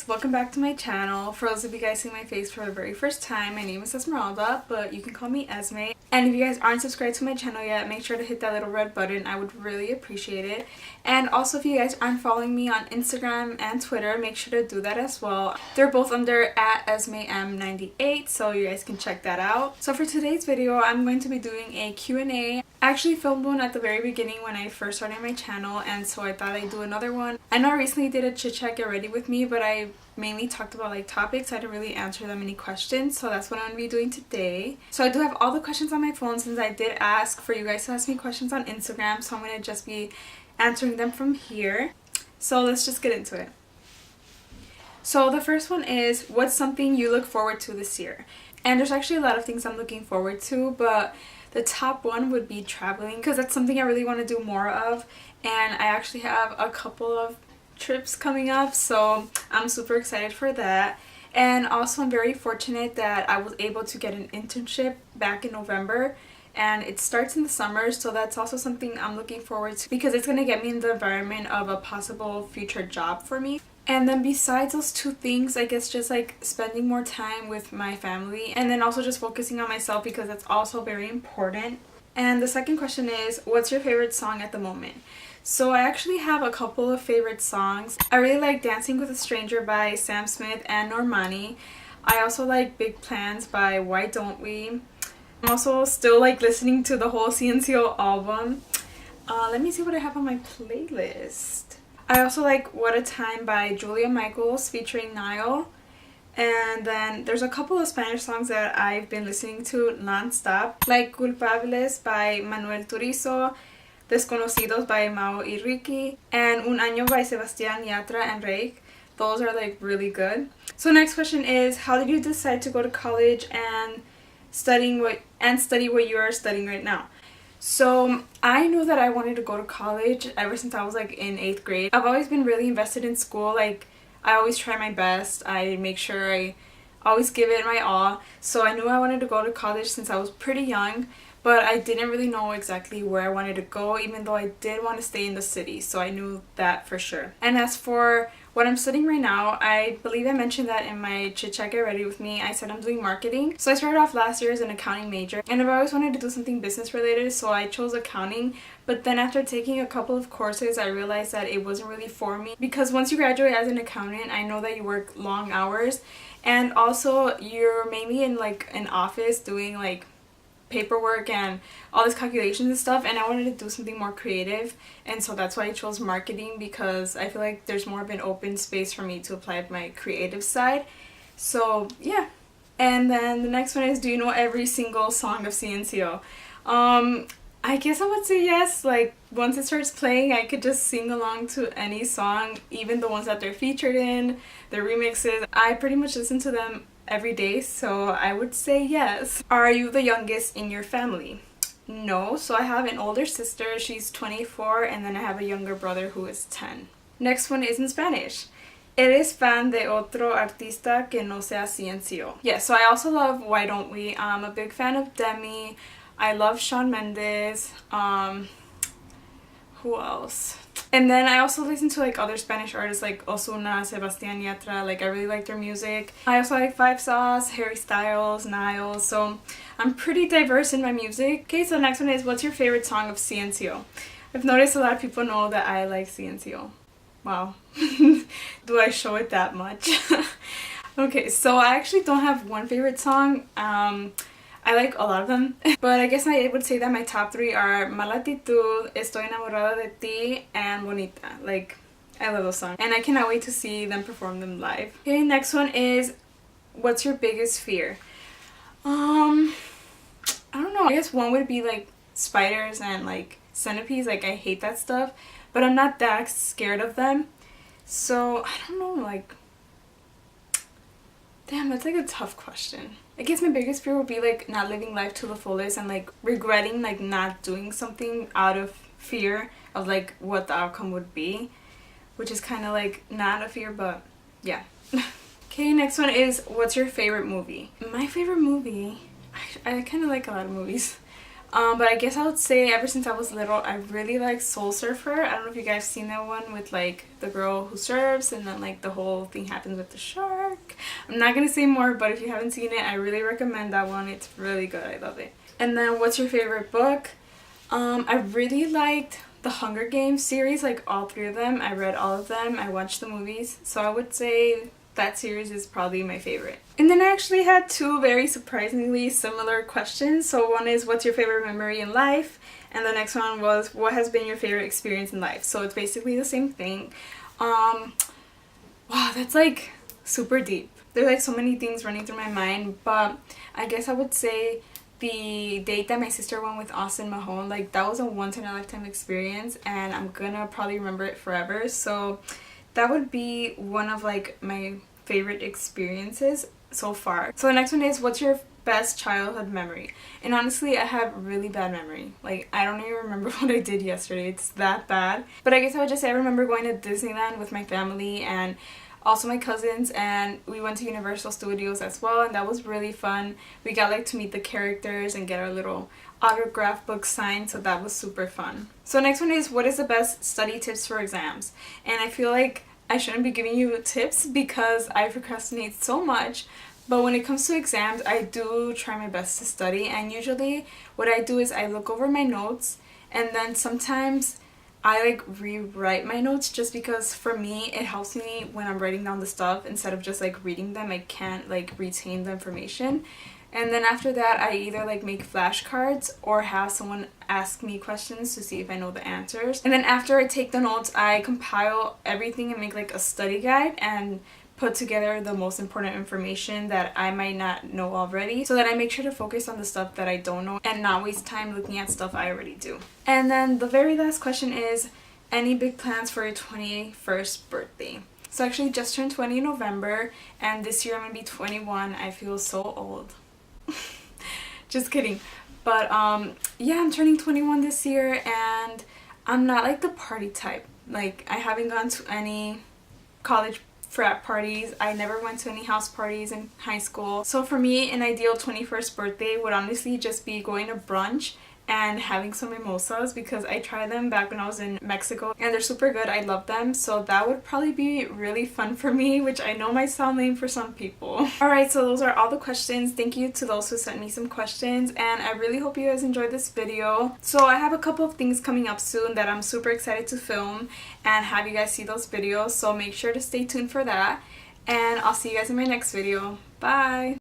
welcome back to my channel. For those of you guys seeing my face for the very first time, my name is Esmeralda, but you can call me Esme. And if you guys aren't subscribed to my channel yet, make sure to hit that little red button. I would really appreciate it. And also, if you guys aren't following me on Instagram and Twitter, make sure to do that as well. They're both under @EsmeM98, so you guys can check that out. So for today's video, I'm going to be doing a Q&A. I actually filmed one at the very beginning when I first started my channel, and so I thought I'd do another one. I know I recently did a chit chat get ready with me, but I mainly talked about like topics. I didn't really answer that many questions, so that's what I'm going to be doing today. So I do have all the questions on my phone since I did ask for you guys to ask me questions on Instagram, so I'm going to just be answering them from here. So let's just get into it. So the first one is, what's something you look forward to this year? And there's actually a lot of things I'm looking forward to, but the top one would be traveling, because that's something I really want to do more of, and I actually have a couple of trips coming up, so I'm super excited for that. And also I'm very fortunate that I was able to get an internship back in November, and it starts in the summer, so that's also something I'm looking forward to because it's going to get me in the environment of a possible future job for me. And then besides those two things, I guess just like spending more time with my family, and then also just focusing on myself because that's also very important. And the second question is, what's your favorite song at the moment? So I actually have a couple of favorite songs. I really like Dancing with a Stranger by Sam Smith and Normani. I also like Big Plans by Why Don't We. I'm also still like listening to the whole XXO album. Let me see what I have on my playlist. I also like What a Time by Julia Michaels featuring Niall. And then there's a couple of Spanish songs that I've been listening to non-stop, like Culpables by Manuel Turizo, Desconocidos by Mao y Ricky, and Un Año by Sebastián Yatra and Rake. Those are like really good. So next question is, how did you decide to go to college and study what you are studying right now? So I knew that I wanted to go to college ever since I was like in 8th grade. I've always been really invested in school. Like, I always try my best. I make sure I always give it my all. So I knew I wanted to go to college since I was pretty young, but I didn't really know exactly where I wanted to go, even though I did want to stay in the city, so I knew that for sure. And as for what I'm studying right now, I believe I mentioned that in my chit chat get ready with me. I said I'm doing marketing. So I started off last year as an accounting major, and I've always wanted to do something business related, so I chose accounting. But then after taking a couple of courses, I realized that it wasn't really for me, because once you graduate as an accountant, I know that you work long hours, and also you're mainly in like an office doing like paperwork and all these calculations and stuff, and I wanted to do something more creative, and so that's why I chose marketing, because I feel like there's more of an open space for me to apply my creative side. So yeah. And then the next one is, do you know every single song of XXO? I guess I would say yes. Like, once it starts playing, I could just sing along to any song, even the ones that they're featured in, the remixes. I pretty much listen to them every day, so I would say yes. Are you the youngest in your family? No, so I have an older sister, she's 24, and then I have a younger brother who is 10. Next one is in Spanish. ¿Eres fan de otro artista que no sea XXO? Yeah, so I also love Why Don't We. I'm a big fan of Demi. I love Shawn Mendes. Who else? And then I also listen to like other Spanish artists like Ozuna, Sebastián Yatra. Like, I really like their music. I also like Five Sauce, Harry Styles, Niall. So I'm pretty diverse in my music. Okay, so the next one is, what's your favorite song of XXO? I've noticed a lot of people know that I like XXO. Wow. Do I show it that much? Okay, so I actually don't have one favorite song. I like a lot of them, but I guess I would say that my top 3 are Malatitud, Estoy Enamorada de Ti, and Bonita. Like, I love those songs, and I cannot wait to see them perform them live. Okay, next one is, what's your biggest fear? I don't know. I guess one would be like spiders and like centipedes. Like, I hate that stuff, but I'm not that scared of them. So I don't know, like, damn, that's like a tough question. I guess my biggest fear would be like not living life to the fullest and like regretting like not doing something out of fear of like what the outcome would be, which is kind of like not a fear, but yeah. Okay, next one is, what's your favorite movie? My favorite movie, I kind of like a lot of movies. But I guess I would say ever since I was little, I really like Soul Surfer. I don't know if you guys seen that one with like the girl who surfs and then like the whole thing happens with the shark. I'm not gonna say more, but if you haven't seen it, I really recommend that one. It's really good. I love it. And then what's your favorite book? I really liked the Hunger Games series, like all 3 of them. I read all of them. I watched the movies. So I would say that series is probably my favorite. And then I actually had 2 very surprisingly similar questions. So one is, what's your favorite memory in life? And the next one was, what has been your favorite experience in life? So it's basically the same thing. Wow, that's like super deep. There's like so many things running through my mind, but I guess I would say the date that my sister went with Austin Mahone, like that was a once-in-a-lifetime experience and I'm gonna probably remember it forever. So that would be one of like my favorite experiences so far. So the next one is, what's your best childhood memory? And honestly, I have really bad memory. Like I don't even remember what I did yesterday. It's that bad. But I guess I would just say I remember going to Disneyland with my family and also my cousins, and we went to Universal Studios as well, and that was really fun. We got like to meet the characters and get our little autograph book signed, so that was super fun. So next one is, what is the best study tips for exams? And I feel like I shouldn't be giving you tips because I procrastinate so much, but when it comes to exams, I do try my best to study, and usually what I do is I look over my notes, and then sometimes I like rewrite my notes just because for me it helps me when I'm writing down the stuff. Instead of just like reading them, I can't like retain the information. And then after that, I either like make flashcards or have someone ask me questions to see if I know the answers. And then after I take the notes, I compile everything and make like a study guide and put together the most important information that I might not know already, so that I make sure to focus on the stuff that I don't know and not waste time looking at stuff I already do. And then the very last question is, any big plans for your 21st birthday? So I actually just turned 20 in November, and this year I'm gonna be 21. I feel so old. Just kidding. But yeah, I'm turning 21 this year, and I'm not like the party type. Like I haven't gone to any college frat parties. I never went to any house parties in high school. So for me, an ideal 21st birthday would honestly just be going to brunch and having some mimosas, because I tried them back when I was in Mexico and they're super good. I love them. So that would probably be really fun for me, which I know might sound lame for some people. Alright, so those are all the questions. Thank you to those who sent me some questions, and I really hope you guys enjoyed this video. So I have a couple of things coming up soon that I'm super excited to film and have you guys see those videos, so make sure to stay tuned for that, and I'll see you guys in my next video. Bye!